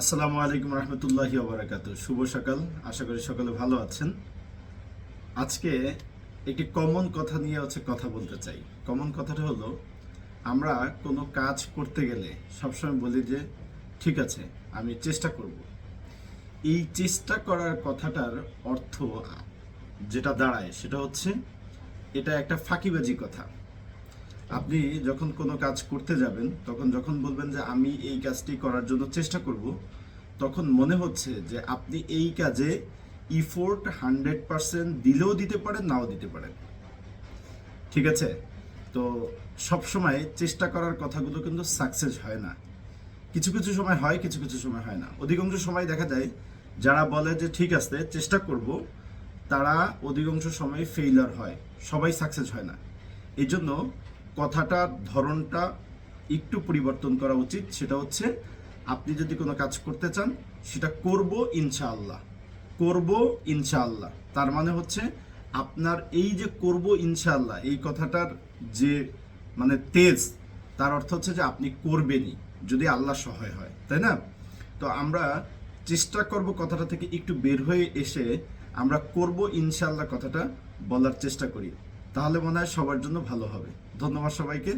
আসসালামু আলাইকুম রহমতুল্লাহি ওবারাকাতু। শুভ সকাল, আশা করি সকলে ভালো আছেন। আজকে একটি কমন কথা নিয়ে কথা বলতে চাই। কমন কথাটা হলো, আমরা কোনো কাজ করতে গেলে সবসময় বলি যে ঠিক আছে, আমি চেষ্টা করব। এই চেষ্টা করার কথাটার অর্থ যেটা দাঁড়ায় সেটা হচ্ছে, এটা একটা ফাঁকিবাজি কথা। আপনি যখন কোনো কাজ করতে যাবেন, তখন যখন বলবেন যে আমি এই কাজটি করার জন্য চেষ্টা করব, তখন মনে হচ্ছে যে আপনি এই কাজে ইফোর্ট 100% দিলেও দিতে পারেন, নাও দিতে পারেন। ঠিক আছে? তো সবসময় চেষ্টা করার কথাগুলো কিন্তু সাকসেস হয় না। কিছু কিছু সময় হয়, কিছু কিছু সময় হয় না। অধিকাংশ সময় দেখা যায় যারা বলে যে ঠিক আছে চেষ্টা করব, তারা অধিকাংশ সময় ফেইলার হয়, সবাই সাকসেস হয় না। এই জন্য কথাটার ধরনটা একটু পরিবর্তন করা উচিত। সেটা হচ্ছে, আপনি যদি কোনো কাজ করতে চান, সেটা করব ইনশাআল্লাহ, করব ইনশাআল্লাহ। তার মানে হচ্ছে, আপনার এই যে করব ইনশাআল্লাহ এই কথাটার যে তেজ, তার অর্থ হচ্ছে যে আপনি করবেনই যদি আল্লাহ সহায় হয়, তাই না? তো আমরা চেষ্টা করব কথাটা থেকে একটু বের হয়ে এসে আমরা করব ইনশাআল্লাহ কথাটা বলার চেষ্টা করি, তাহলে মনে হয় সবার জন্য ভালো হবে। ধন্যবাদ সবাইকে।